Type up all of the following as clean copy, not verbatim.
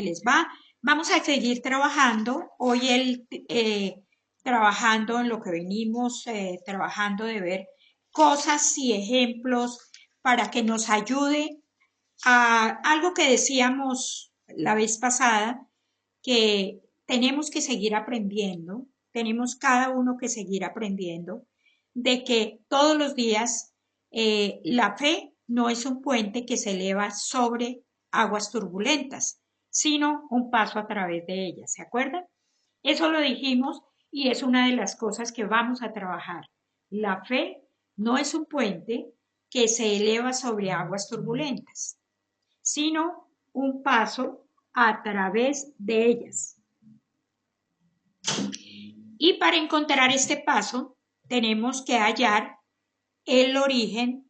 les va? Vamos a seguir trabajando. Hoy trabajando en lo que venimos trabajando de ver cosas y ejemplos para que nos ayude a algo que decíamos la vez pasada, que tenemos que seguir aprendiendo, tenemos cada uno que seguir aprendiendo, de que todos los días la fe no es un puente que se eleva sobre aguas turbulentas, sino un paso a través de ellas, ¿se acuerdan? Eso lo dijimos y es una de las cosas que vamos a trabajar. La fe no es un puente que se eleva sobre aguas turbulentas, sino un paso a través de ellas. Y para encontrar este paso, tenemos que hallar el origen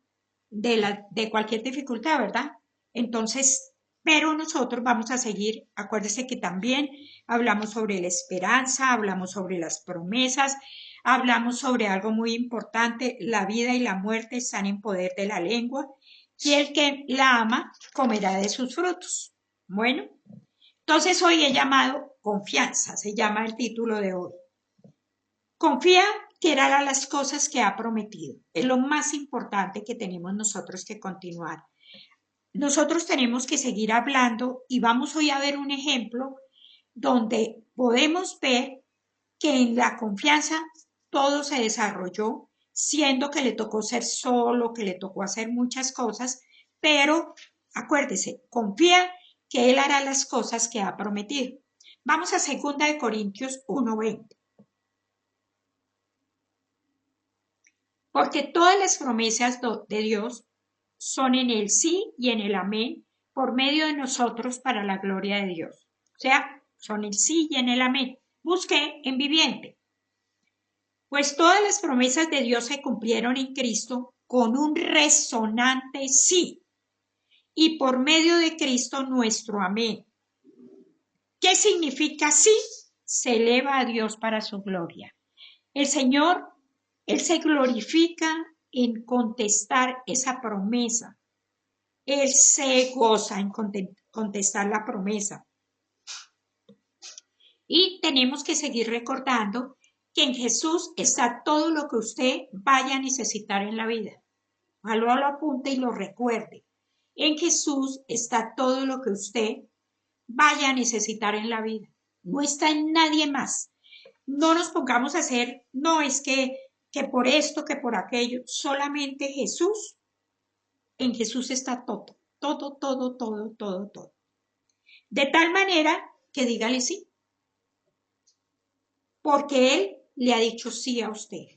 de cualquier dificultad, ¿verdad? Entonces, pero nosotros vamos a seguir, acuérdense que también hablamos sobre la esperanza, hablamos sobre las promesas, hablamos sobre algo muy importante, la vida y la muerte están en poder de la lengua y el que la ama comerá de sus frutos. Bueno, entonces hoy he llamado confianza, se llama el título de hoy. Confía que hará las cosas que ha prometido. Es lo más importante que tenemos nosotros que continuar. Nosotros tenemos que seguir hablando y vamos hoy a ver un ejemplo donde podemos ver que en la confianza todo se desarrolló, siendo que le tocó ser solo, que le tocó hacer muchas cosas, pero acuérdese, confía que Él hará las cosas que ha prometido. Vamos a 2 Corintios 1:20. Porque todas las promesas de Dios son en el sí y en el amén por medio de nosotros para la gloria de Dios. O sea, son el sí y en el amén. Busqué en viviente. Pues todas las promesas de Dios se cumplieron en Cristo con un resonante sí y por medio de Cristo nuestro amén. ¿Qué significa sí? Se eleva a Dios para su gloria. El Señor, Él se glorifica en contestar esa promesa. Él se goza en contestar la promesa. Y tenemos que seguir recordando que en Jesús está todo lo que usted vaya a necesitar en la vida. Ojalá lo apunte y lo recuerde. En Jesús está todo lo que usted vaya a necesitar en la vida. No está en nadie más. No nos pongamos a hacer, no es que por esto, que por aquello, solamente Jesús. En Jesús está todo, todo, todo, todo, todo, todo. De tal manera que dígale sí, porque Él le ha dicho sí a usted.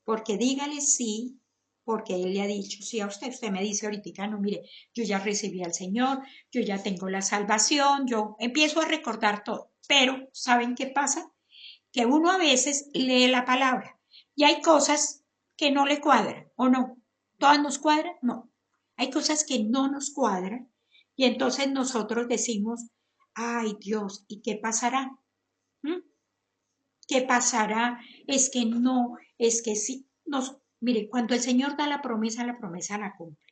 Porque dígale sí, porque Él le ha dicho sí a usted. Usted me dice ahorita, no, mire, yo ya recibí al Señor, yo ya tengo la salvación, yo empiezo a recordar todo. Pero, ¿saben qué pasa? Que uno a veces lee la palabra y hay cosas que no le cuadran, ¿o no? ¿Todas nos cuadran? No. Hay cosas que no nos cuadran y entonces nosotros decimos, ay Dios, ¿y qué pasará? ¿Mm? ¿Qué pasará? Es que no, es que sí. Mire, cuando el Señor da la promesa la cumple.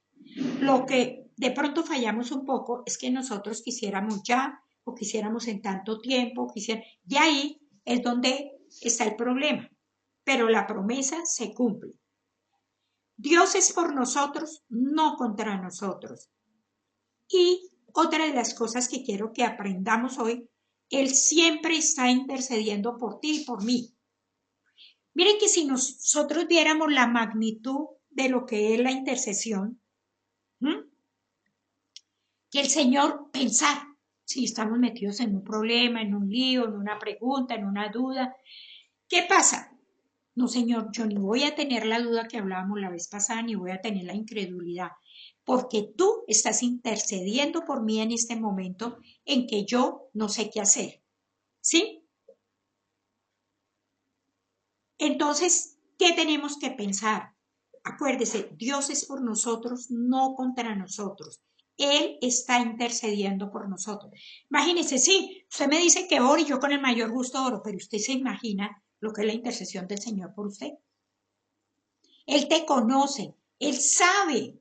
Lo que de pronto fallamos un poco es que nosotros quisiéramos ya o quisiéramos en tanto tiempo, y ahí es donde está el problema. Pero la promesa se cumple. Dios es por nosotros, no contra nosotros. Y otra de las cosas que quiero que aprendamos hoy, Él siempre está intercediendo por ti y por mí. Miren que si nosotros viéramos la magnitud de lo que es la intercesión, ¿m? Que el Señor pensar, si estamos metidos en un problema, en un lío, en una pregunta, en una duda, ¿qué pasa? No, Señor, yo ni voy a tener la duda que hablábamos la vez pasada, ni voy a tener la incredulidad, porque tú estás intercediendo por mí en este momento en que yo no sé qué hacer, ¿sí? Entonces, ¿qué tenemos que pensar? Acuérdese, Dios es por nosotros, no contra nosotros. Él está intercediendo por nosotros. Imagínese, sí, usted me dice que ore y yo con el mayor gusto oro, pero usted se imagina lo que es la intercesión del Señor por usted. Él te conoce, Él sabe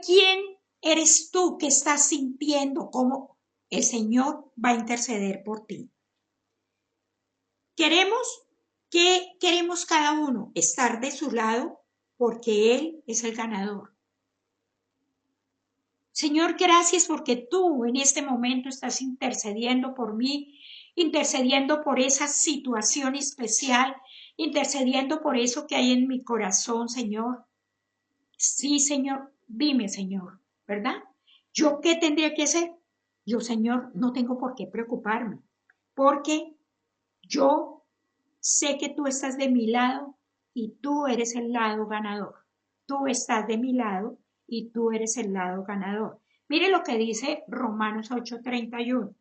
quién eres tú, qué estás sintiendo, cómo. el Señor va a interceder por ti. ¿Qué queremos cada uno? Estar de su lado porque Él es el ganador. Señor, gracias porque tú en este momento estás intercediendo por mí, intercediendo por esa situación especial, intercediendo por eso que hay en mi corazón, Señor. Sí, Señor, dime, Señor, ¿verdad? ¿Yo qué tendría que hacer? Yo, Señor, no tengo por qué preocuparme, porque yo sé que tú estás de mi lado y tú eres el lado ganador. Tú estás de mi lado y tú eres el lado ganador. Mire lo que dice Romanos 8:31.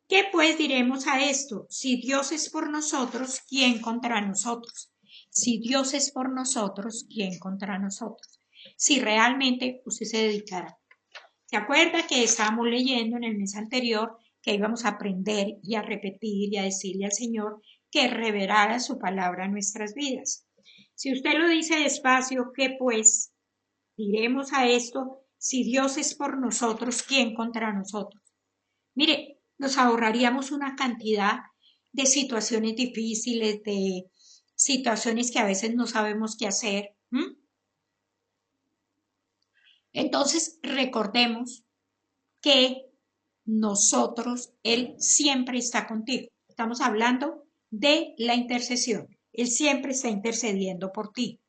¿Qué pues diremos a esto? Si Dios es por nosotros, ¿quién contra nosotros? Si Dios es por nosotros, ¿quién contra nosotros? Si realmente usted se dedicara. ¿Se acuerda que estábamos leyendo en el mes anterior que íbamos a aprender y a repetir y a decirle al Señor que revelara su palabra en nuestras vidas? Si usted lo dice despacio, ¿qué pues diremos a esto? Si Dios es por nosotros, ¿quién contra nosotros? Mire, nos ahorraríamos una cantidad de situaciones difíciles, de situaciones que a veces no sabemos qué hacer. Entonces, recordemos que nosotros, Él siempre está contigo. Estamos hablando de la intercesión. Él siempre está intercediendo por ti.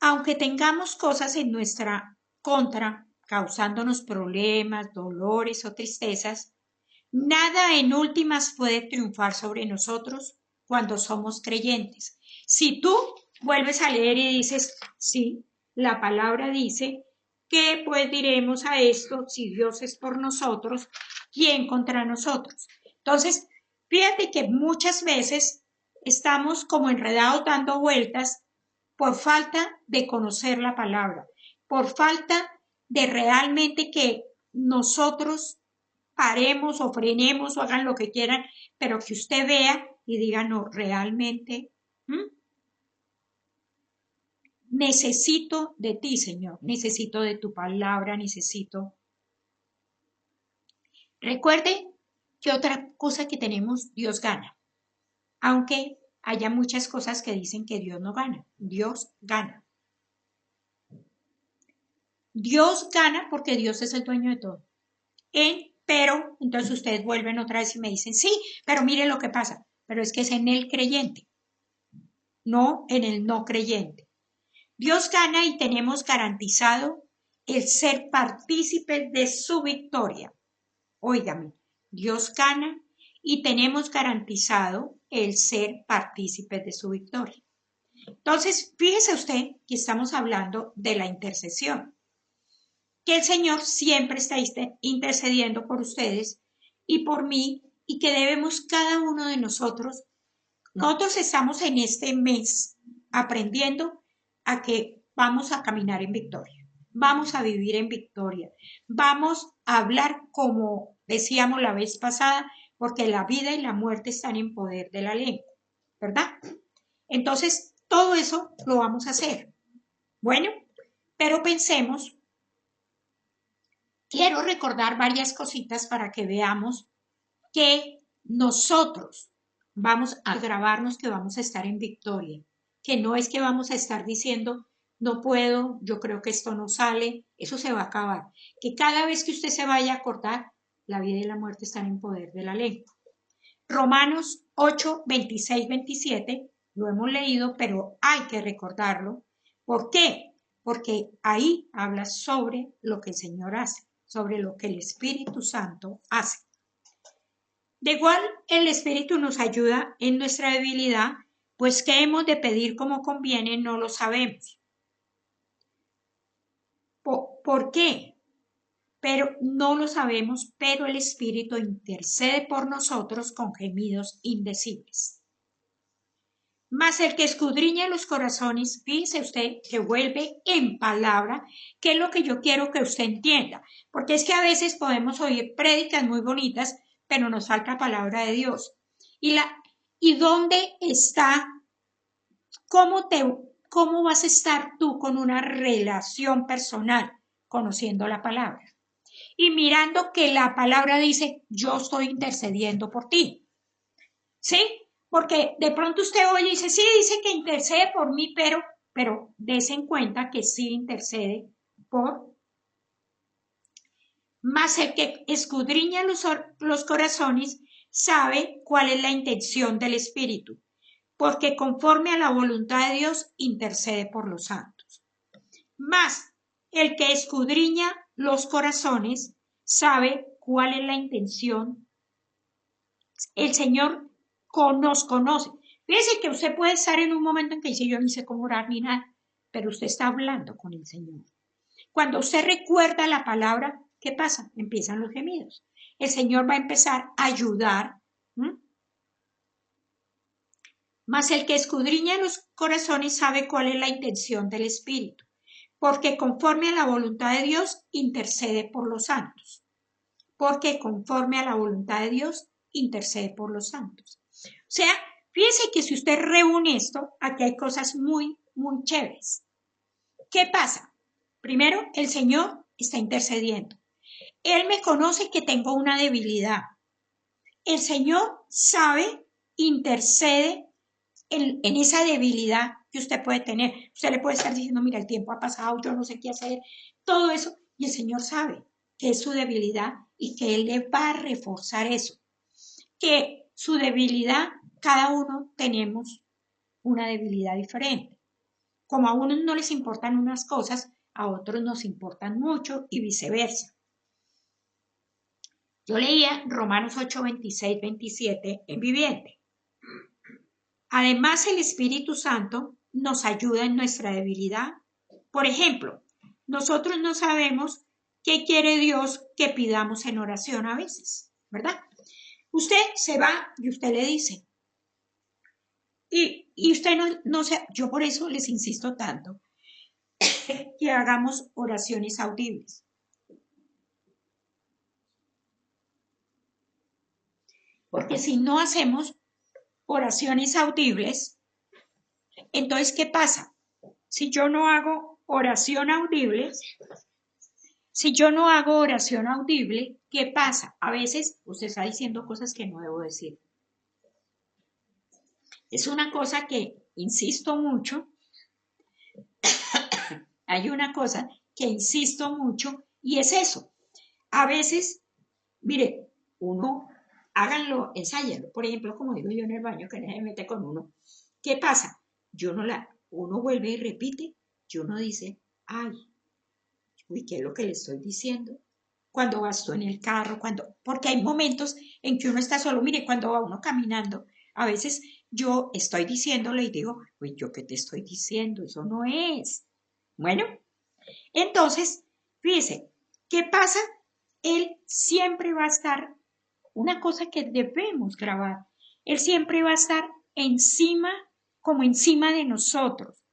Aunque tengamos cosas en nuestra contra, causándonos problemas, dolores o tristezas, nada en últimas puede triunfar sobre nosotros cuando somos creyentes. Si tú vuelves a leer y dices, sí, la palabra dice, ¿qué pues diremos a esto si Dios es por nosotros? ¿Quién contra nosotros? Entonces, fíjate que muchas veces estamos como enredados dando vueltas por falta de conocer la palabra, por falta de realmente que nosotros paremos o frenemos o hagan lo que quieran, pero que usted vea y diga, no, realmente necesito de ti, Señor, necesito de tu palabra, necesito. Recuerde que otra cosa que tenemos, Dios gana, aunque haya muchas cosas que dicen que Dios no gana, Dios gana. Dios gana porque Dios es el dueño de todo. Pero, entonces ustedes vuelven otra vez y me dicen, sí, pero mire lo que pasa, pero es que es en el creyente, no en el no creyente. Dios gana y tenemos garantizado el ser partícipes de su victoria. Óigame, Dios gana y tenemos garantizado el ser partícipes de su victoria. Entonces, fíjese usted que estamos hablando de la intercesión, que el Señor siempre está intercediendo por ustedes y por mí y que debemos cada uno de nosotros estamos en este mes aprendiendo a que vamos a caminar en victoria, vamos a vivir en victoria, vamos a hablar como decíamos la vez pasada, porque la vida y la muerte están en poder de la lengua, ¿verdad? Entonces, todo eso lo vamos a hacer. Bueno, pero pensemos, quiero recordar varias cositas para que veamos que nosotros vamos a grabarnos que vamos a estar en victoria, que no es que vamos a estar diciendo, no puedo, yo creo que esto no sale, eso se va a acabar. Que cada vez que usted se vaya a acordar, la vida y la muerte están en poder de la lengua. Romanos 8, 26, 27, lo hemos leído, pero hay que recordarlo. ¿Por qué? Porque ahí habla sobre lo que el Señor hace, sobre lo que el Espíritu Santo hace. De igual, el Espíritu nos ayuda en nuestra debilidad, pues qué hemos de pedir como conviene no lo sabemos. ¿Por qué? Pero no lo sabemos, pero el Espíritu intercede por nosotros con gemidos indecibles. Mas el que escudriña los corazones, fíjese usted que vuelve en palabra, que es lo que yo quiero que usted entienda, porque es que a veces podemos oír prédicas muy bonitas, pero nos falta palabra de Dios. ¿Y dónde está ¿Cómo vas a estar tú con una relación personal conociendo la palabra? Y mirando que la palabra dice, yo estoy intercediendo por ti. ¿Sí? Porque de pronto usted oye y dice, sí, dice que intercede por mí, pero dése en cuenta que sí intercede por. Mas el que escudriña los corazones sabe cuál es la intención del Espíritu, porque conforme a la voluntad de Dios intercede por los santos. Mas el que escudriña los corazones sabe cuál es la intención. El Señor nos conoce. Fíjese que usted puede estar en un momento en que dice, yo ni sé cómo orar ni nada, pero usted está hablando con el Señor. Cuando usted recuerda la palabra, ¿qué pasa? Empiezan los gemidos. El Señor va a empezar a ayudar. Mas el que escudriña los corazones sabe cuál es la intención del Espíritu, porque conforme a la voluntad de Dios intercede por los santos. Porque conforme a la voluntad de Dios intercede por los santos. O sea, fíjese que si usted reúne esto, aquí hay cosas muy, muy chéveres. ¿Qué pasa? Primero, el Señor está intercediendo. Él me conoce que tengo una debilidad. El Señor sabe, intercede en esa debilidad que usted puede tener. Usted le puede estar diciendo, mira, el tiempo ha pasado, yo no sé qué hacer, todo eso. Y el Señor sabe que es su debilidad y que Él le va a reforzar eso. Que su debilidad, cada uno tenemos una debilidad diferente. Como a unos no les importan unas cosas, a otros nos importan mucho y viceversa. Yo leía Romanos 8, 26, 27 en Viviente. Además, el Espíritu Santo nos ayuda en nuestra debilidad. Por ejemplo, nosotros no sabemos qué quiere Dios que pidamos en oración a veces, ¿verdad? Usted se va y usted le dice. Y usted no se... Yo por eso les insisto tanto que hagamos oraciones audibles. Porque si no hacemos oraciones audibles, entonces, ¿qué pasa? Si yo no hago oración audible, ¿qué pasa? A veces usted está diciendo cosas que no debo decir. Es una cosa que insisto mucho. Hay una cosa que insisto mucho y es eso. A veces, mire, uno, háganlo, ensáyenlo. Por ejemplo, como digo yo en el baño, que nadie se mete con uno. ¿Qué pasa? Uno vuelve y repite, y uno dice, ay, uy, ¿qué es lo que le estoy diciendo? Cuando vas tú en el carro, porque hay momentos en que uno está solo. Mire, cuando va uno caminando, a veces yo estoy diciéndole y digo, uy, ¿yo qué te estoy diciendo? Eso no es. Bueno, entonces, fíjese, ¿qué pasa? Él siempre va a estar, una cosa que debemos grabar, él siempre va a estar encima, como encima de nosotros,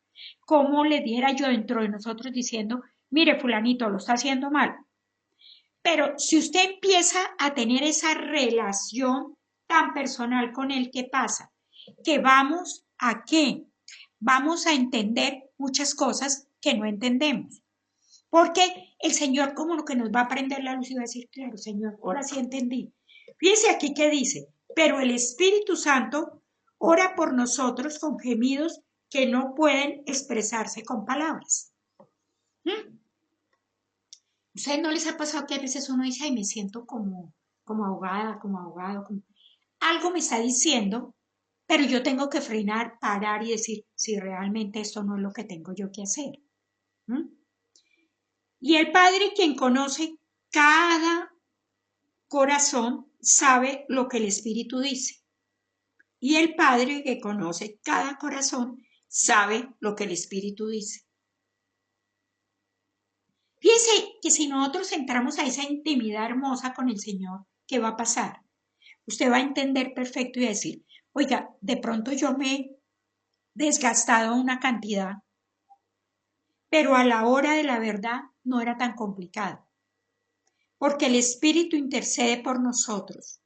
como le diera yo dentro de nosotros diciendo, mire, fulanito, lo está haciendo mal. Pero si usted empieza a tener esa relación tan personal con él, ¿qué pasa? Que vamos a qué? Vamos a entender muchas cosas que no entendemos. Porque el Señor como lo que nos va a prender la luz y va a decir, claro, Señor, ahora sí entendí. Fíjese aquí que dice, pero el Espíritu Santo ora por nosotros con gemidos que no pueden expresarse con palabras. ¿Ustedes no les ha pasado que a veces uno dice, ay, me siento como ahogada, como ahogado? Algo me está diciendo, pero yo tengo que frenar, parar y decir si realmente esto no es lo que tengo yo que hacer. Y el Padre, quien conoce cada corazón, sabe lo que el Espíritu dice. Y el Padre, que conoce cada corazón, sabe lo que el Espíritu dice. Fíjense que si nosotros entramos a esa intimidad hermosa con el Señor, ¿qué va a pasar? Usted va a entender perfecto y a decir, oiga, de pronto yo me he desgastado una cantidad, pero a la hora de la verdad no era tan complicado, porque el Espíritu intercede por nosotros,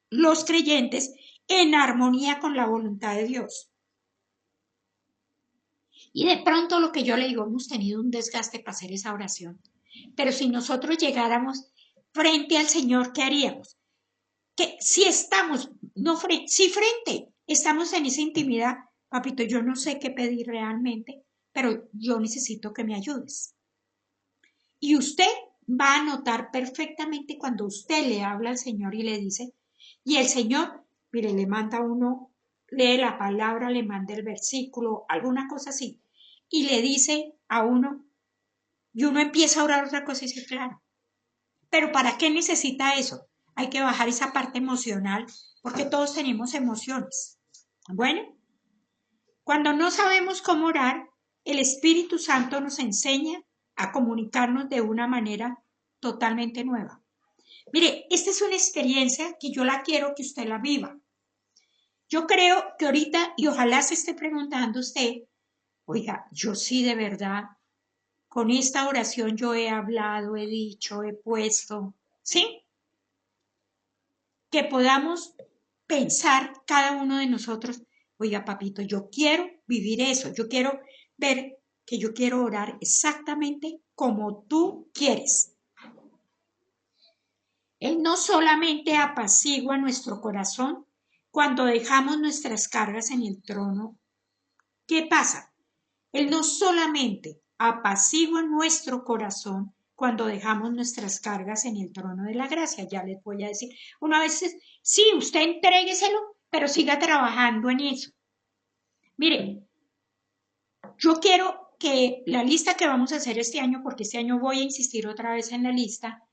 los creyentes, en armonía con la voluntad de Dios. Y de pronto lo que yo le digo, hemos tenido un desgaste para hacer esa oración. Pero si nosotros llegáramos frente al Señor, ¿qué haríamos? Que si estamos, no frente, si frente, estamos en esa intimidad, papito, yo no sé qué pedir realmente, pero yo necesito que me ayudes. Y usted va a notar perfectamente cuando usted le habla al Señor y le dice, y el Señor, mire, le manda uno, lee la palabra, le manda el versículo, alguna cosa así, y le dice a uno, y uno empieza a orar otra cosa y dice, claro, pero ¿para qué necesita eso? Hay que bajar esa parte emocional, porque todos tenemos emociones. Bueno, cuando no sabemos cómo orar, el Espíritu Santo nos enseña a comunicarnos de una manera totalmente nueva. Mire, esta es una experiencia que yo la quiero que usted la viva. Yo creo que ahorita, y ojalá se esté preguntando usted, oiga, yo sí de verdad, con esta oración yo he hablado, he dicho, he puesto, ¿sí? Que podamos pensar cada uno de nosotros, oiga, papito, yo quiero vivir eso, yo quiero ver que yo quiero orar exactamente como tú quieres. Él no solamente apacigua nuestro corazón cuando dejamos nuestras cargas en el trono. ¿Qué pasa? Él no solamente apacigua nuestro corazón cuando dejamos nuestras cargas en el trono de la gracia. Ya les voy a decir, una vez, sí, usted entrégueselo, pero siga trabajando en eso. Miren, yo quiero que la lista que vamos a hacer este año, porque este año voy a insistir otra vez en la lista,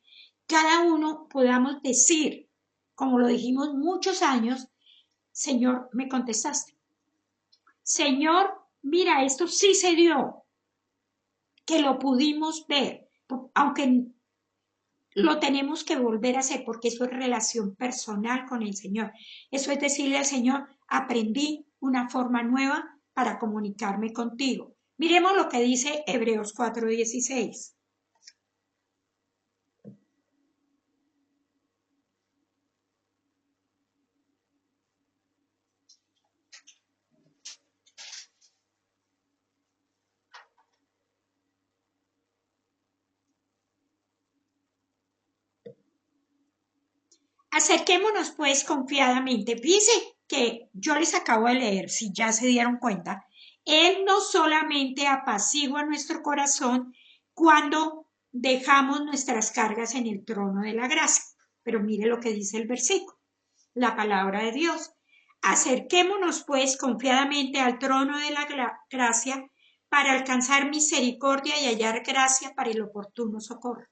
cada uno podamos decir, como lo dijimos muchos años, Señor, me contestaste. Señor, mira, esto sí se dio, que lo pudimos ver, aunque lo tenemos que volver a hacer porque eso es relación personal con el Señor. Eso es decirle al Señor, aprendí una forma nueva para comunicarme contigo. Miremos lo que dice Hebreos 4:16. Acerquémonos pues confiadamente. Fíjense que yo les acabo de leer, si ya se dieron cuenta, Él no solamente apacigua nuestro corazón cuando dejamos nuestras cargas en el trono de la gracia, pero mire lo que dice el versículo, la palabra de Dios. Acerquémonos pues confiadamente al trono de la gracia para alcanzar misericordia y hallar gracia para el oportuno socorro.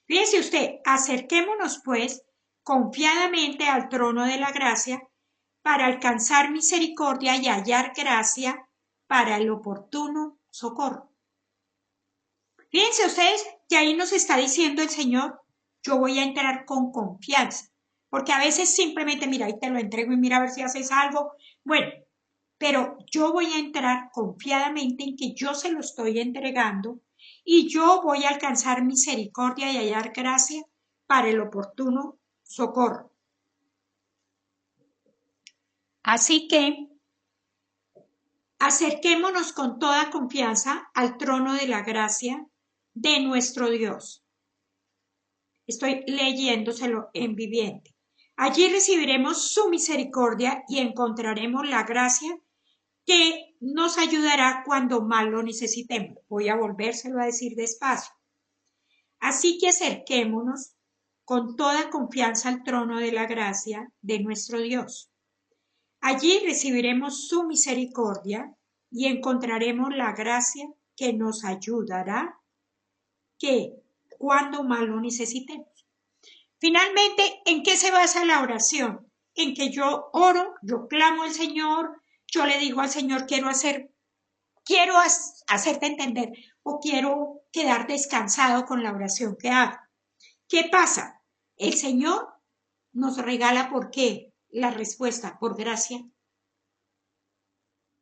Fíjese usted, acerquémonos pues confiadamente al trono de la gracia para alcanzar misericordia y hallar gracia para el oportuno socorro. Fíjense ustedes que ahí nos está diciendo el Señor, yo voy a entrar con confianza, porque a veces simplemente, mira, ahí te lo entrego y mira a ver si haces algo. Bueno, pero yo voy a entrar confiadamente en que yo se lo estoy entregando y yo voy a alcanzar misericordia y hallar gracia para el oportuno socorro. Así que acerquémonos con toda confianza al trono de la gracia de nuestro Dios. Estoy leyéndoselo en viviente. Allí recibiremos su misericordia y encontraremos la gracia que nos ayudará cuando más lo necesitemos. Voy a volvérselo a decir despacio. Así que acerquémonos con toda confianza al trono de la gracia de nuestro Dios. Allí recibiremos su misericordia y encontraremos la gracia que nos ayudará que cuando más lo necesitemos. Finalmente, ¿en qué se basa la oración? En que yo oro, yo clamo al Señor, yo le digo al Señor, quiero hacerte entender o quiero quedar descansado con la oración que hago. ¿Qué pasa? El Señor nos regala, ¿por qué? La respuesta, por gracia.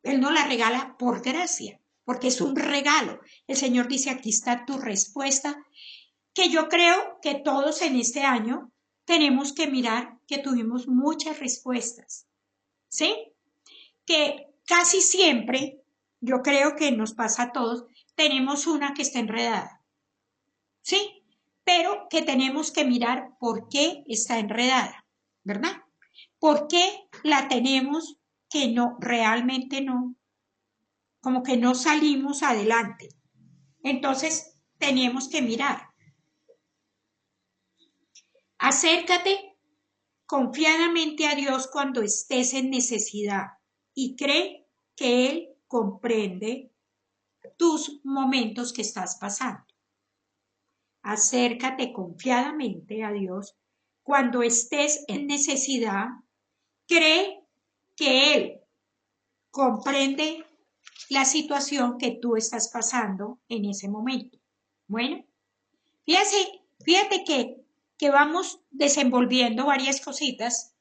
Él no la regala por gracia, porque es un regalo. El Señor dice, aquí está tu respuesta, que yo creo que todos en este año tenemos que mirar que tuvimos muchas respuestas, ¿sí? Que casi siempre yo creo que nos pasa a todos, tenemos una que está enredada, ¿sí? Pero que tenemos que mirar por qué está enredada, ¿verdad? ¿Por qué la tenemos que no, realmente no, como que no salimos adelante? Entonces, tenemos que mirar. Acércate confiadamente a Dios cuando estés en necesidad y cree que Él comprende tus momentos que estás pasando. Acércate confiadamente a Dios cuando estés en necesidad. Cree que Él comprende la situación que tú estás pasando en ese momento. Bueno, fíjate que vamos desenvolviendo varias cositas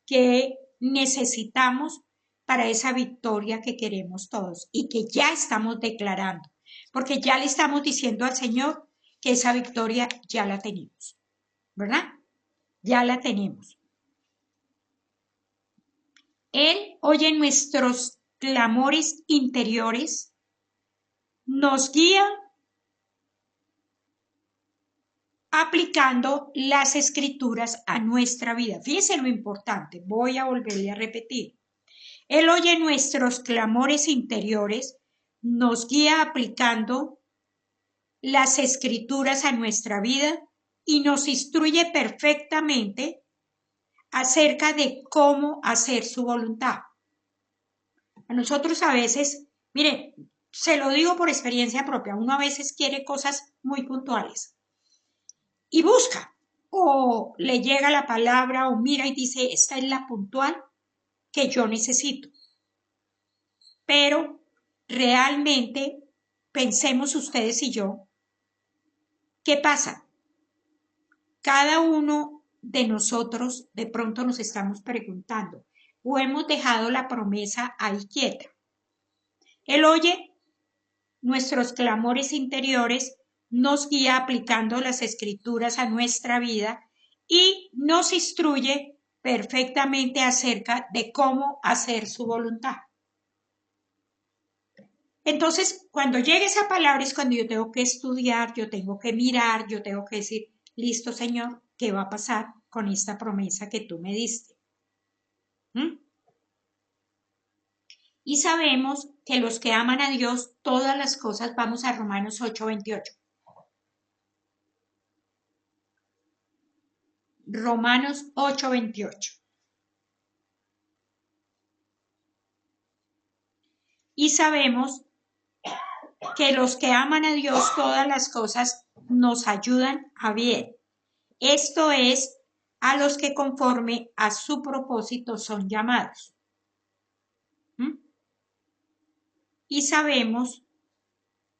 que necesitamos para esa victoria que queremos todos y que ya estamos declarando, porque ya le estamos diciendo al Señor que esa victoria ya la tenemos, ¿verdad? Ya la tenemos. Él oye nuestros clamores interiores, nos guía aplicando las escrituras a nuestra vida. Fíjense lo importante, voy a volverle a repetir. Él oye nuestros clamores interiores, nos guía aplicando las escrituras a nuestra vida y nos instruye perfectamente acerca de cómo hacer su voluntad. A nosotros a veces, mire, se lo digo por experiencia propia, uno a veces quiere cosas muy puntuales y busca o le llega la palabra o mira y dice, esta es la puntual que yo necesito. Pero realmente pensemos ustedes y yo, ¿qué pasa? Cada uno de nosotros de pronto nos estamos preguntando o hemos dejado la promesa ahí quieta. Él oye nuestros clamores interiores, nos guía aplicando las escrituras a nuestra vida y nos instruye perfectamente acerca de cómo hacer su voluntad. Entonces, cuando llegue esa palabra es cuando yo tengo que estudiar, yo tengo que mirar, yo tengo que decir, listo, Señor, ¿qué va a pasar con esta promesa que tú me diste? ¿Mm? Y sabemos que los que aman a Dios, todas las cosas, vamos a Romanos 8:28. Romanos 8:28. Y sabemos que los que aman a Dios, todas las cosas nos ayudan a bien. Esto es, a los que conforme a su propósito son llamados. ¿Mm? Y sabemos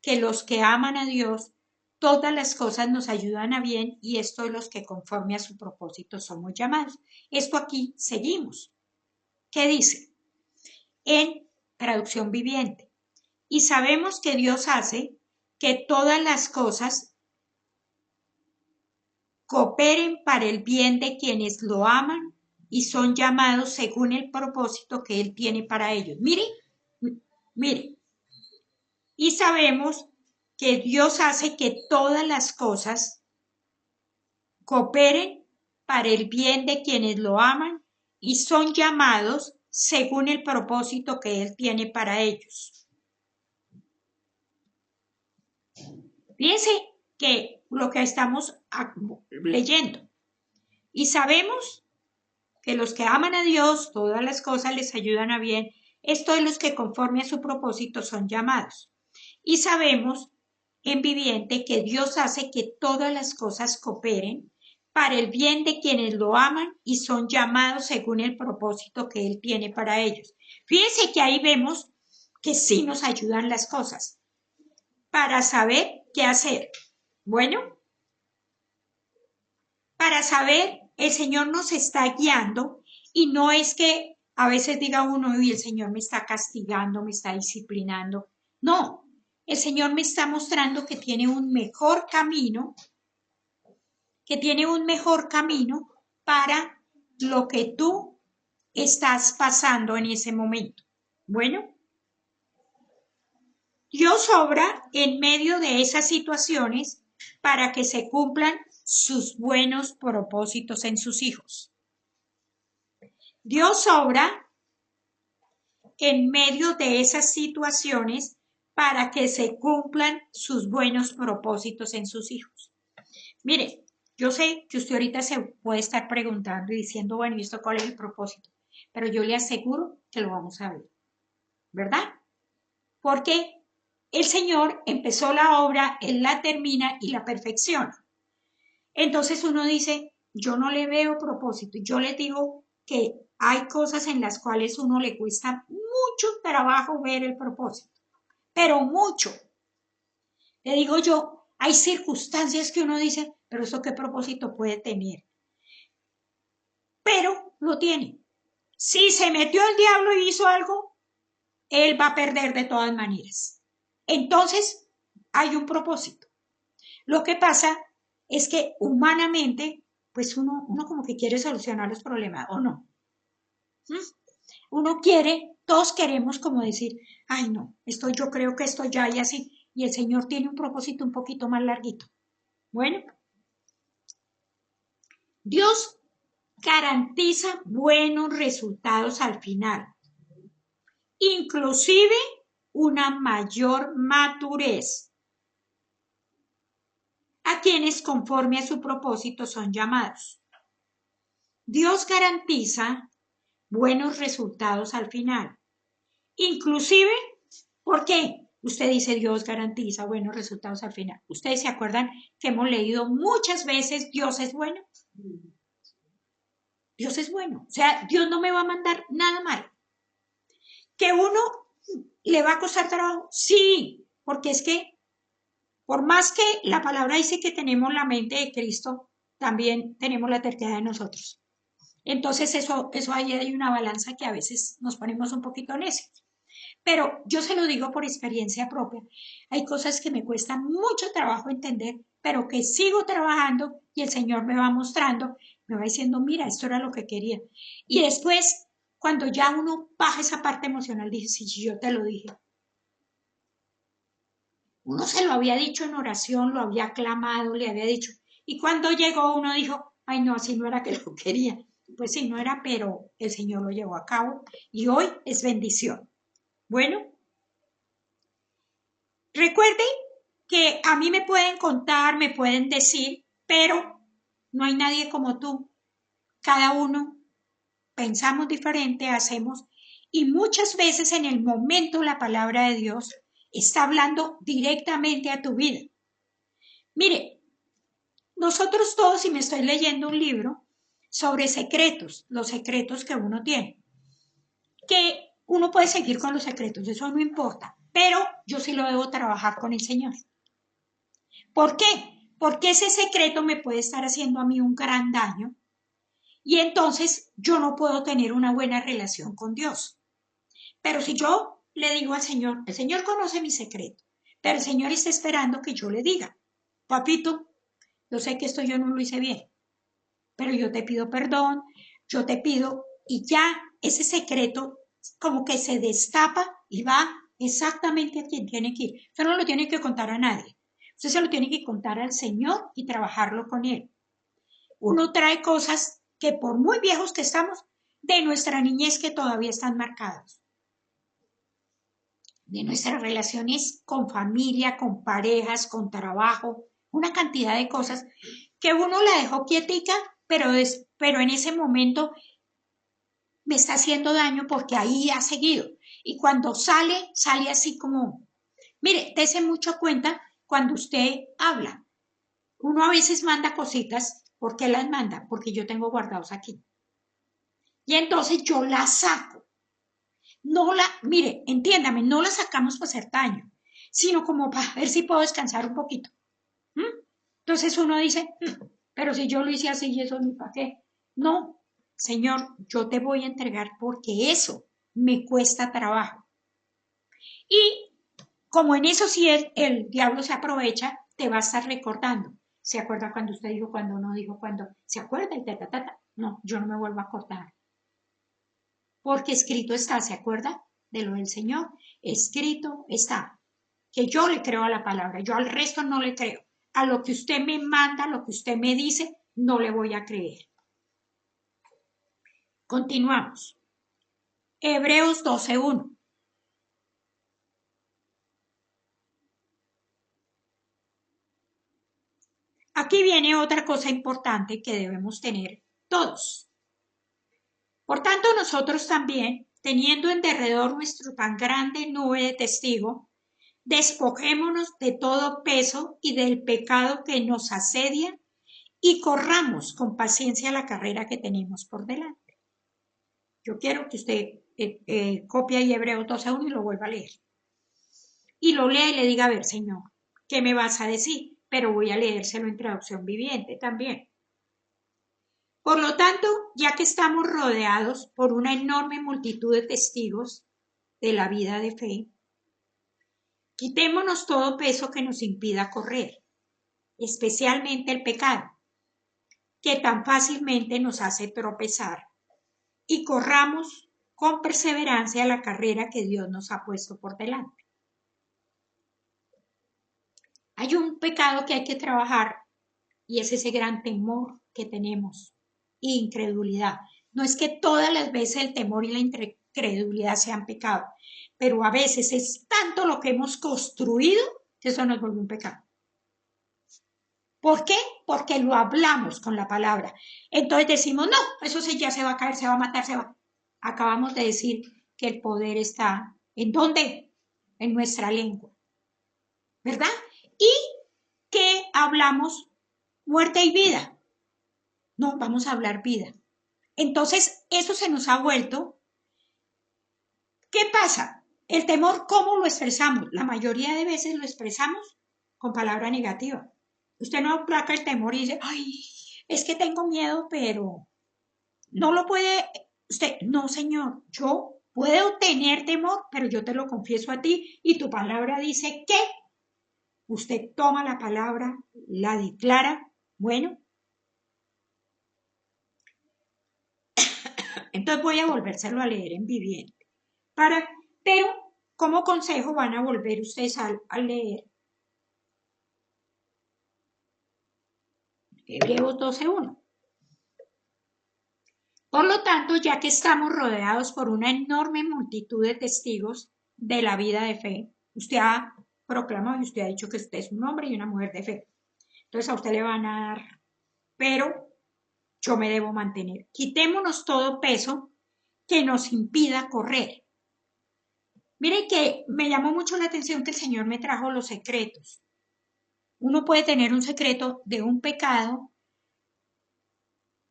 que los que aman a Dios, todas las cosas nos ayudan a bien y esto es los que conforme a su propósito somos llamados. Esto aquí seguimos. ¿Qué dice? En traducción viviente. Y sabemos que Dios hace que todas las cosas cooperen para el bien de quienes lo aman y son llamados según el propósito que Él tiene para ellos. Mire, mire. Y sabemos que Dios hace que todas las cosas cooperen para el bien de quienes lo aman y son llamados según el propósito que Él tiene para ellos. Fíjense que lo que estamos leyendo. Y sabemos que los que aman a Dios, todas las cosas les ayudan a bien. Esto es los que conforme a su propósito son llamados. Y sabemos en viviente que Dios hace que todas las cosas cooperen para el bien de quienes lo aman y son llamados según el propósito que Él tiene para ellos. Fíjense que ahí vemos que sí nos ayudan las cosas para saber qué hacer. Bueno, para saber, el Señor nos está guiando y no es que a veces diga uno, y el Señor me está castigando, me está disciplinando. No, el Señor me está mostrando que tiene un mejor camino, para lo que tú estás pasando en ese momento. Bueno, Dios obra en medio de esas situaciones para que se cumplan sus buenos propósitos en sus hijos. Dios obra en medio de esas situaciones para que se cumplan sus buenos propósitos en sus hijos. Mire, yo sé que usted ahorita se puede estar preguntando y diciendo, bueno, ¿y esto cuál es el propósito? Pero yo le aseguro que lo vamos a ver, ¿verdad? Porque el Señor empezó la obra, Él la termina y la perfecciona. Entonces uno dice, yo no le veo propósito. Yo le digo que hay cosas en las cuales uno le cuesta mucho trabajo ver el propósito, pero mucho. Le digo yo, hay circunstancias que uno dice, pero ¿eso qué propósito puede tener? Pero lo tiene. Si se metió el diablo y hizo algo, él va a perder de todas maneras. Entonces, hay un propósito. Lo que pasa es que humanamente, pues uno como que quiere solucionar los problemas, ¿o no? Uno quiere, todos queremos como decir, ay no, esto yo creo que esto ya y así, y el Señor tiene un propósito un poquito más larguito. Bueno, Dios garantiza buenos resultados al final, inclusive una mayor madurez a quienes conforme a su propósito son llamados. Dios garantiza buenos resultados al final, inclusive, ¿por qué? Usted dice Dios garantiza buenos resultados al final. ¿Ustedes se acuerdan que hemos leído muchas veces Dios es bueno? Dios es bueno. O sea, Dios no me va a mandar nada malo. ¿Que uno le va a costar trabajo? Sí, porque es que por más que la palabra dice que tenemos la mente de Cristo, también tenemos la terquedad de nosotros. Entonces eso ahí hay una balanza que a veces nos ponemos un poquito necios. Pero yo se lo digo por experiencia propia. Hay cosas que me cuestan mucho trabajo entender, pero que sigo trabajando y el Señor me va mostrando, me va diciendo, mira, esto era lo que quería. Y después, cuando ya uno baja esa parte emocional, dice, sí, yo te lo dije. Uno se lo había dicho en oración, lo había clamado, le había dicho. Y cuando llegó uno dijo, ay no, así no era que lo quería. Pues sí, no era, pero el Señor lo llevó a cabo y hoy es bendición. Bueno, recuerden que a mí me pueden contar, me pueden decir, pero no hay nadie como tú. Cada uno pensamos diferente, hacemos, y muchas veces en el momento la palabra de Dios está hablando directamente a tu vida. Mire, nosotros todos, y me estoy leyendo un libro sobre secretos, los secretos que uno tiene, que uno puede seguir con los secretos, eso no importa, pero yo sí lo debo trabajar con el Señor. ¿Por qué? Porque ese secreto me puede estar haciendo a mí un gran daño y entonces yo no puedo tener una buena relación con Dios. Pero si yo le digo al Señor, el Señor conoce mi secreto, pero el Señor está esperando que yo le diga, papito, yo sé que esto yo no lo hice bien, pero yo te pido perdón, yo te pido, y ya ese secreto como que se destapa y va exactamente a quien tiene que ir. Usted no lo tiene que contar a nadie. Usted se lo tiene que contar al Señor y trabajarlo con Él. Uno trae cosas que por muy viejos que estamos, de nuestra niñez que todavía están marcados. De nuestras relaciones con familia, con parejas, con trabajo, una cantidad de cosas que uno la dejó quietica, pero en ese momento me está haciendo daño porque ahí ha seguido. Y cuando sale, sale así como, mire, dése mucho cuenta cuando usted habla. Uno a veces manda cositas, ¿por qué las manda? Porque yo tengo guardados aquí. Y entonces yo las saco. No la, mire, entiéndame, no la sacamos para hacer daño, sino como para ver si puedo descansar un poquito. ¿Mm? Entonces uno dice, pero si yo lo hice así y eso ni para qué. No, Señor, yo te voy a entregar porque eso me cuesta trabajo. Y como en eso sí el diablo se aprovecha, te va a estar recordando. ¿Se acuerda cuando usted dijo, cuando no dijo, cuando se acuerda y ta? No, yo no me vuelvo a acordar. Porque escrito está, ¿se acuerda de lo del Señor? Escrito está. que yo le creo a la palabra, yo al resto no le creo. A lo que usted me manda, a lo que usted me dice, no le voy a creer. Continuamos. Hebreos 12:1. Aquí viene otra cosa importante que debemos tener todos. Por tanto, nosotros también, teniendo en derredor nuestro tan grande nube de testigos, despojémonos de todo peso y del pecado que nos asedia y corramos con paciencia la carrera que tenemos por delante. Yo quiero que usted copie ahí Hebreos 12:1 y lo vuelva a leer. Y lo lea y le diga, a ver, Señor, ¿qué me vas a decir? Pero voy a leérselo en traducción viviente también. Por lo tanto, ya que estamos rodeados por una enorme multitud de testigos de la vida de fe, quitémonos todo peso que nos impida correr, especialmente el pecado, que tan fácilmente nos hace tropezar, y corramos con perseverancia la carrera que Dios nos ha puesto por delante. Hay un pecado que hay que trabajar y es ese gran temor que tenemos, incredulidad. No es que todas las veces el temor y la incredulidad sean pecado, pero a veces es tanto lo que hemos construido que eso nos vuelve un pecado. ¿Por qué? Porque lo hablamos con la palabra. Entonces decimos, no, eso sí ya se va a caer, se va a matar, se va. Acabamos de decir que el poder está, ¿en dónde? En nuestra lengua, ¿verdad? Y que hablamos muerte y vida. No, vamos a hablar vida. Entonces, eso se nos ha vuelto. ¿Qué pasa? El temor, ¿cómo lo expresamos? La mayoría de veces lo expresamos con palabra negativa. Usted no aplaca el temor y dice, ay, es que tengo miedo, pero no lo puede. Usted, no, señor, yo puedo tener temor, pero yo te lo confieso a ti y tu palabra dice que usted toma la palabra, la declara, bueno. Entonces voy a volvérselo a leer en viviente. Pero como consejo van a volver ustedes a leer Hebreos 12:1. Por lo tanto, ya que estamos rodeados por una enorme multitud de testigos de la vida de fe, usted ha proclamado y usted ha dicho que usted es un hombre y una mujer de fe. Entonces a usted le van a dar, pero yo me debo mantener. Quitémonos todo peso que nos impida correr. Mire que me llamó mucho la atención que el Señor me trajo los secretos. Uno puede tener un secreto de un pecado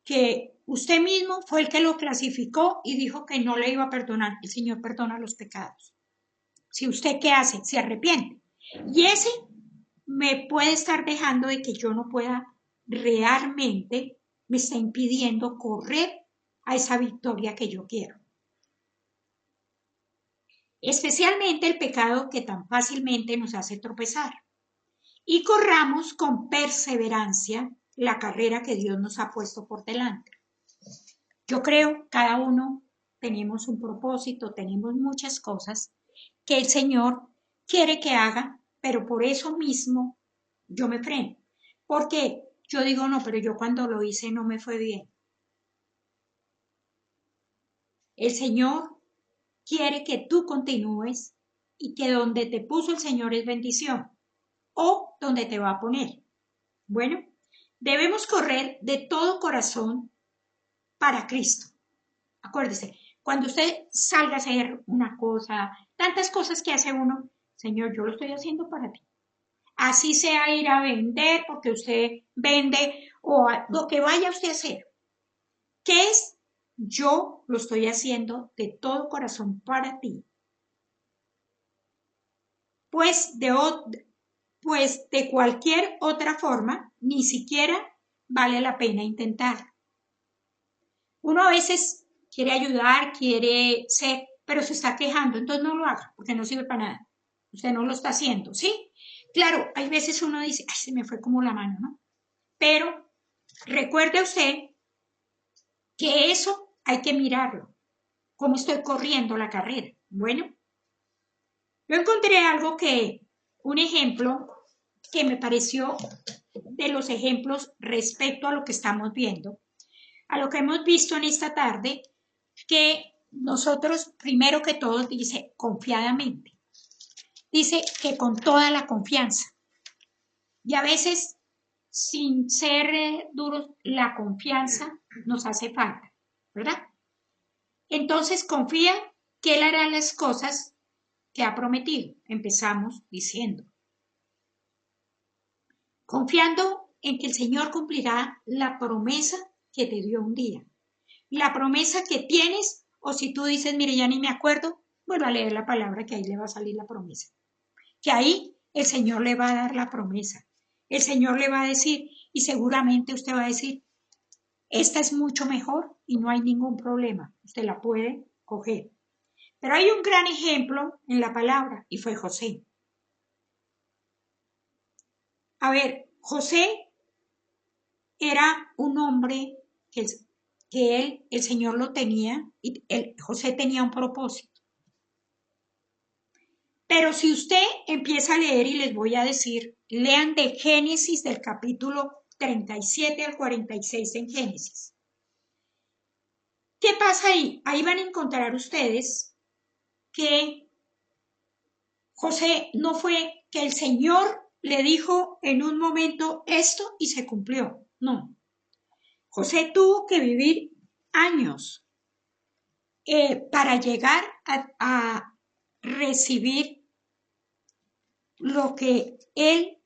que usted mismo fue el que lo clasificó y dijo que no le iba a perdonar. El Señor perdona los pecados. Si usted qué hace, se arrepiente. Y ese me puede estar dejando de que yo no pueda realmente, me está impidiendo correr a esa victoria que yo quiero. Especialmente el pecado que tan fácilmente nos hace tropezar. Y corramos con perseverancia la carrera que Dios nos ha puesto por delante. Yo creo cada uno tenemos un propósito, tenemos muchas cosas que el Señor quiere que haga, pero por eso mismo yo me freno. Porque yo digo, no, pero yo cuando lo hice no me fue bien. El Señor quiere que tú continúes y que donde te puso el Señor es bendición o donde te va a poner. Bueno, debemos correr de todo corazón para Cristo. Acuérdese, cuando usted salga a hacer una cosa, tantas cosas que hace uno, Señor, yo lo estoy haciendo para ti. Así sea ir a vender porque usted vende o lo que vaya usted a hacer. ¿Qué es? Yo lo estoy haciendo de todo corazón para ti. Pues de cualquier otra forma, ni siquiera vale la pena intentar. Uno a veces quiere ayudar, quiere ser, pero se está quejando, entonces no lo haga, porque no sirve para nada. Usted no lo está haciendo, ¿sí? Claro, hay veces uno dice, ay, se me fue como la mano, ¿no? Pero recuerde usted que eso hay que mirarlo, cómo estoy corriendo la carrera. Bueno, yo encontré algo que un ejemplo que me pareció de los ejemplos respecto a lo que estamos viendo, a lo que hemos visto en esta tarde, que nosotros, primero que todo, dice confiadamente, dice que con toda la confianza. Y a veces, sin ser duros, la confianza nos hace falta, ¿verdad? Entonces confía que Él hará las cosas que ha prometido. Empezamos diciendo, confiando en que el Señor cumplirá la promesa que te dio un día. La promesa que tienes, o si tú dices, mire, ya ni me acuerdo, vuelvo a leer la palabra que ahí le va a salir la promesa. Que ahí el Señor le va a dar la promesa. El Señor le va a decir, y seguramente usted va a decir, esta es mucho mejor y no hay ningún problema. Usted la puede coger. Pero hay un gran ejemplo en la palabra y fue José. A ver, José era un hombre que el Señor lo tenía y José tenía un propósito. Pero si usted empieza a leer y les voy a decir, lean de Génesis del capítulo 37 al 46 en Génesis. ¿Qué pasa ahí? Ahí van a encontrar ustedes que José no fue que el Señor le dijo en un momento esto y se cumplió. No. José tuvo que vivir años para llegar a recibir lo que él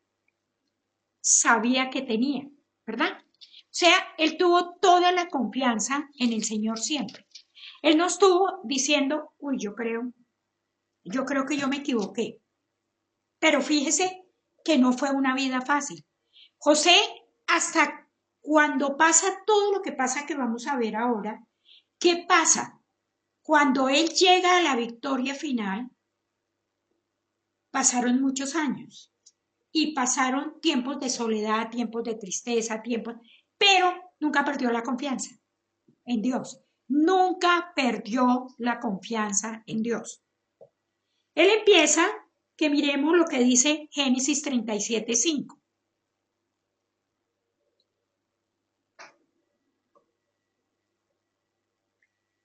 sabía que tenía, ¿verdad? O sea, él tuvo toda la confianza en el Señor siempre. Él no estuvo diciendo, uy, yo creo que yo me equivoqué. Pero fíjese que no fue una vida fácil. José, hasta cuando pasa todo lo que pasa que vamos a ver ahora, ¿qué pasa? Cuando él llega a la victoria final, pasaron muchos años y pasaron tiempos de soledad, tiempos de tristeza, pero nunca perdió la confianza en Dios. Nunca perdió la confianza en Dios. Él empieza, que miremos lo que dice Génesis 37:5.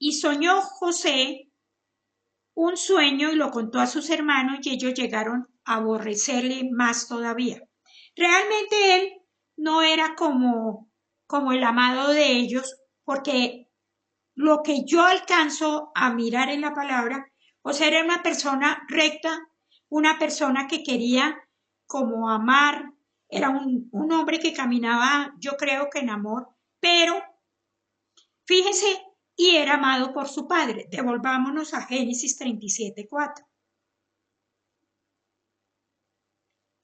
Y soñó José un sueño y lo contó a sus hermanos y ellos llegaron a aborrecerle más todavía. Realmente él no era como el amado de ellos, porque lo que yo alcanzo a mirar en la palabra, o sea, era una persona recta, una persona que quería como amar, era un hombre que caminaba, yo creo que en amor, pero fíjese, y era amado por su padre. Devolvámonos a Génesis 37:4.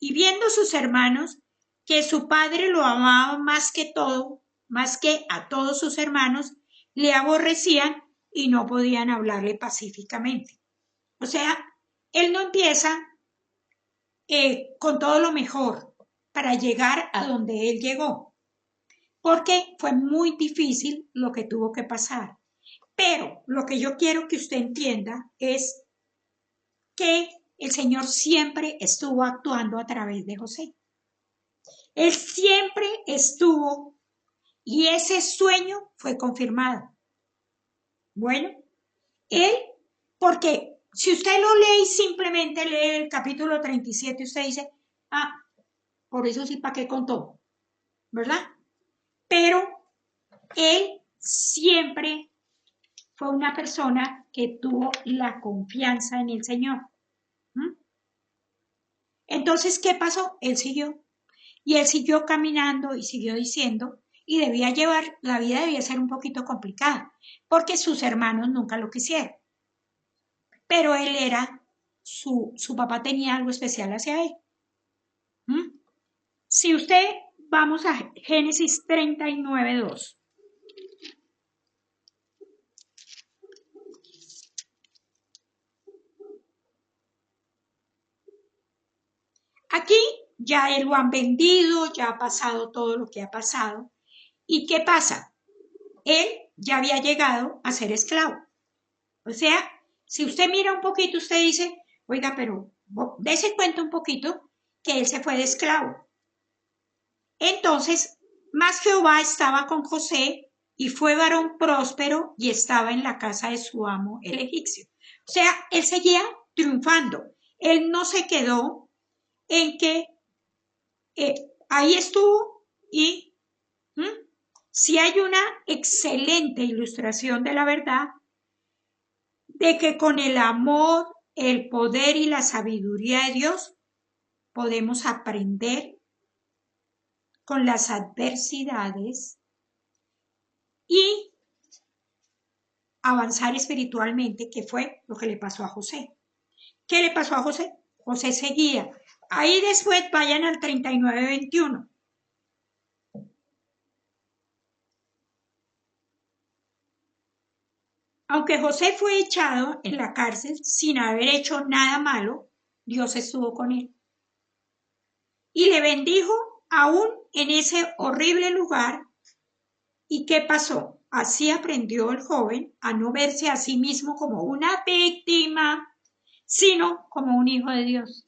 Y viendo sus hermanos que su padre lo amaba más que todo, más que a todos sus hermanos, le aborrecían y no podían hablarle pacíficamente. O sea, él no empieza con todo lo mejor para llegar a donde él llegó, porque fue muy difícil lo que tuvo que pasar. Pero lo que yo quiero que usted entienda es que el Señor siempre estuvo actuando a través de José. Él siempre estuvo y ese sueño fue confirmado. Bueno, él, porque si usted lo lee y simplemente lee el capítulo 37, usted dice, por eso sí, ¿para qué contó? ¿Verdad? Pero él siempre fue una persona que tuvo la confianza en el Señor. Entonces, ¿qué pasó? Él siguió. Y él siguió caminando y siguió diciendo, y la vida debía ser un poquito complicada, porque sus hermanos nunca lo quisieron. Pero él era, su papá tenía algo especial hacia él. Si usted, vamos a Génesis 39:2. Aquí ya él lo han vendido, ya ha pasado todo lo que ha pasado. ¿Y qué pasa? Él ya había llegado a ser esclavo. O sea, si usted mira un poquito, usted dice, oiga, pero Dese cuenta un poquito que él se fue de esclavo. Entonces, mas Jehová estaba con José y fue varón próspero y estaba en la casa de su amo, el egipcio. O sea, él seguía triunfando. Él no se quedó en que ahí estuvo y si hay una excelente ilustración de la verdad de que con el amor, el poder y la sabiduría de Dios podemos aprender con las adversidades y avanzar espiritualmente, que fue lo que le pasó a José. ¿Qué le pasó a José? José seguía. Ahí después vayan al 39:21. Aunque José fue echado en la cárcel sin haber hecho nada malo, Dios estuvo con él. Y le bendijo aún en ese horrible lugar. ¿Y qué pasó? Así aprendió el joven a no verse a sí mismo como una víctima, sino como un hijo de Dios.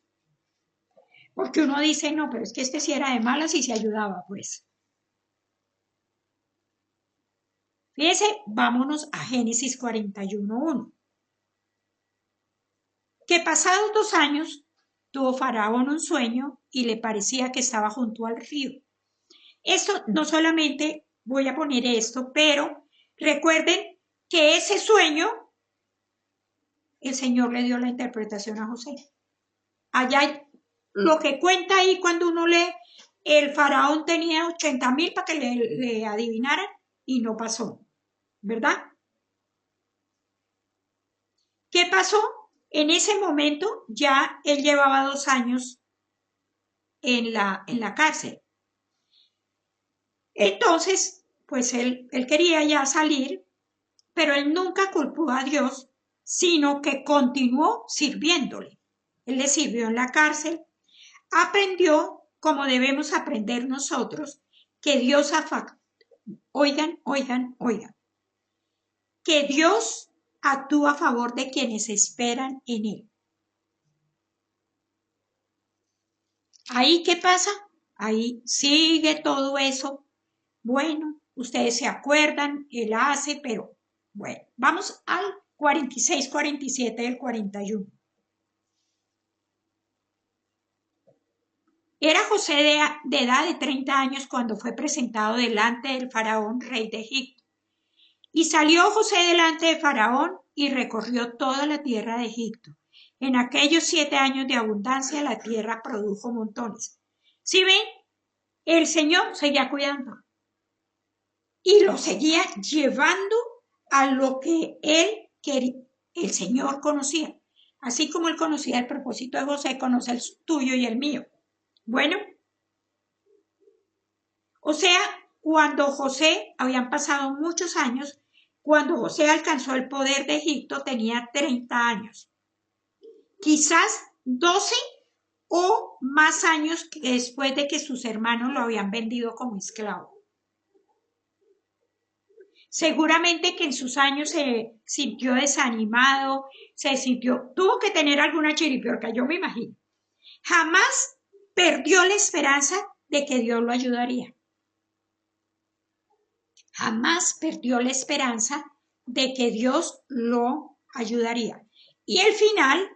Porque uno dice, no, pero es que este sí era de malas y se ayudaba, pues. Fíjese, vámonos a Génesis 41:1. Que pasados 2 años tuvo Faraón un sueño y le parecía que estaba junto al río. Esto no solamente voy a poner esto, pero recuerden que ese sueño el Señor le dio la interpretación a José. Allá lo que cuenta ahí cuando uno lee, el faraón tenía 80,000 para que le adivinaran y no pasó, ¿verdad? ¿Qué pasó? En ese momento ya él llevaba 2 años en la cárcel. Entonces, pues él quería ya salir, pero él nunca culpó a Dios, sino que continuó sirviéndole. Él le sirvió en la cárcel, aprendió como debemos aprender nosotros, que Dios oigan, que Dios actúa a favor de quienes esperan en Él. ¿Ahí qué pasa? Ahí sigue todo eso. Bueno, ustedes se acuerdan, Él hace, pero bueno, vamos al 46, 47 del 41. Era José de edad de 30 años cuando fue presentado delante del faraón, rey de Egipto. Y salió José delante de Faraón y recorrió toda la tierra de Egipto. En aquellos 7 años de abundancia la tierra produjo montones. ¿Sí ven? El Señor seguía cuidando y lo seguía llevando a lo que él quería, el Señor conocía. Así como él conocía el propósito de José, conoce el tuyo y el mío. Bueno, o sea, cuando José, habían pasado muchos años, cuando José alcanzó el poder de Egipto tenía 30 años. Quizás 12 o más años después de que sus hermanos lo habían vendido como esclavo. Seguramente que en sus años se sintió desanimado, tuvo que tener alguna chiripiorca, yo me imagino. Jamás perdió la esperanza de que Dios lo ayudaría. Jamás perdió la esperanza de que Dios lo ayudaría. Y el final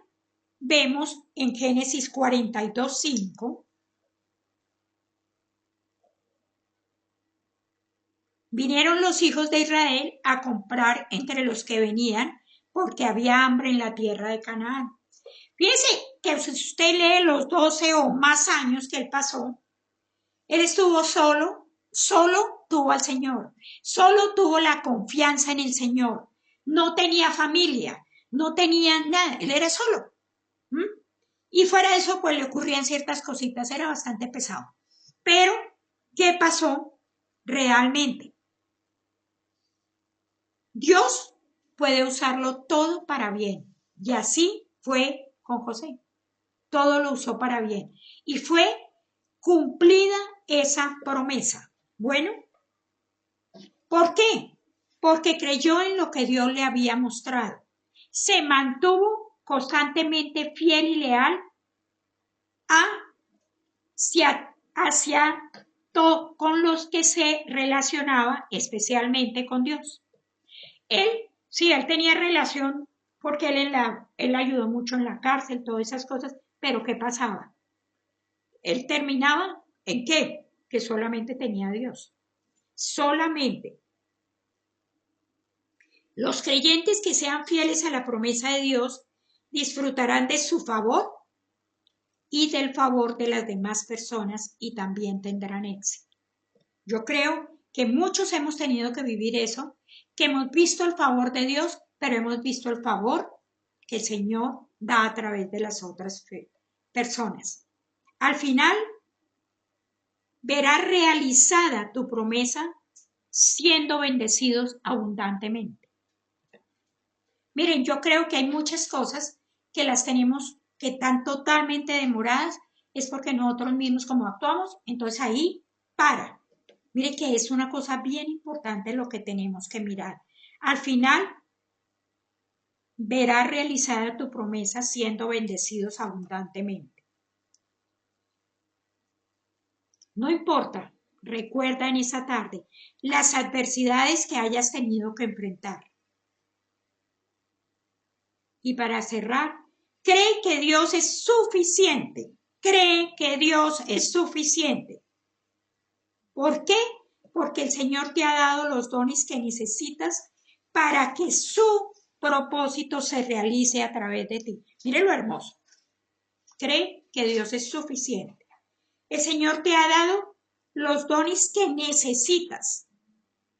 vemos en Génesis 42:5. Vinieron los hijos de Israel a comprar entre los que venían porque había hambre en la tierra de Canaán. Fíjense que si usted lee los 12 o más años que él pasó, él estuvo solo tuvo al Señor, solo tuvo la confianza en el Señor, no tenía familia, no tenía nada, él era solo. Y fuera de eso, pues le ocurrían ciertas cositas, era bastante pesado. Pero, ¿qué pasó realmente? Dios puede usarlo todo para bien. Y así fue con José. Todo lo usó para bien. Y fue cumplida esa promesa. Bueno, ¿por qué? Porque creyó en lo que Dios le había mostrado. Se mantuvo constantemente fiel y leal con los que se relacionaba especialmente con Dios. Él tenía relación porque él ayudó mucho en la cárcel, todas esas cosas, pero ¿qué pasaba? Él terminaba ¿en qué? Que solamente tenía a Dios. Solamente. Los creyentes que sean fieles a la promesa de Dios disfrutarán de su favor y del favor de las demás personas y también tendrán éxito. Yo creo que muchos hemos tenido que vivir eso, que hemos visto el favor de Dios, pero hemos visto el favor que el Señor da a través de las otras personas. Al final, verás realizada tu promesa siendo bendecidos abundantemente. Miren, yo creo que hay muchas cosas que las tenemos que están totalmente demoradas, es porque nosotros mismos como actuamos, entonces ahí para. Mire que es una cosa bien importante lo que tenemos que mirar. Al final, verás realizada tu promesa siendo bendecidos abundantemente. No importa, recuerda en esa tarde las adversidades que hayas tenido que enfrentar. Y para cerrar, cree que Dios es suficiente. Cree que Dios es suficiente. ¿Por qué? Porque el Señor te ha dado los dones que necesitas para que su propósito se realice a través de ti. Mire lo hermoso. Cree que Dios es suficiente. El Señor te ha dado los dones que necesitas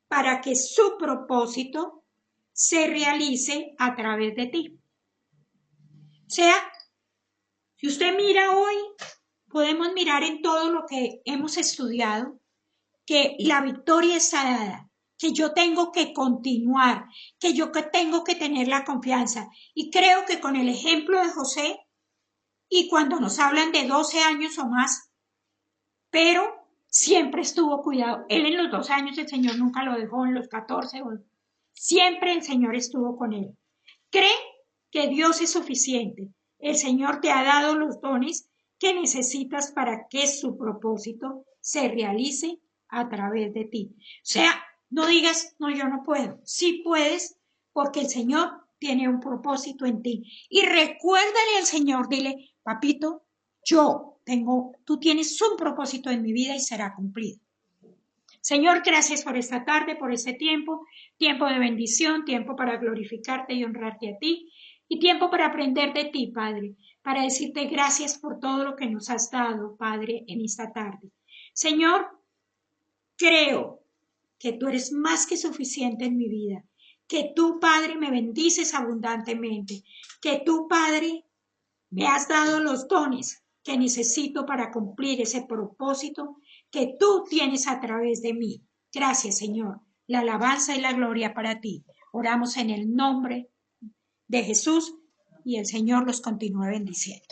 para que su propósito se realice a través de ti. O sea, si usted mira hoy, podemos mirar en todo lo que hemos estudiado, que la victoria está dada, que yo tengo que continuar, que yo tengo que tener la confianza. Y creo que con el ejemplo de José, y cuando nos hablan de 12 años o más, pero siempre estuvo cuidado. Él en los 12 años el Señor nunca lo dejó, en los 14, siempre el Señor estuvo con él. Cree que Dios es suficiente. El Señor te ha dado los dones que necesitas para que su propósito se realice a través de ti. O sea, no digas, no, yo no puedo. Sí puedes, porque el Señor tiene un propósito en ti. Y recuérdale al Señor, dile, papito, tú tienes un propósito en mi vida y será cumplido. Señor, gracias por esta tarde, por este tiempo de bendición, tiempo para glorificarte y honrarte a ti, y tiempo para aprender de ti, Padre, para decirte gracias por todo lo que nos has dado, Padre, en esta tarde. Señor, creo que tú eres más que suficiente en mi vida, que tú, Padre, me bendices abundantemente, que tú, Padre, me has dado los dones que necesito para cumplir ese propósito que tú tienes a través de mí. Gracias, Señor. La alabanza y la gloria para ti. Oramos en el nombre de Jesús y el Señor los continúe bendiciendo.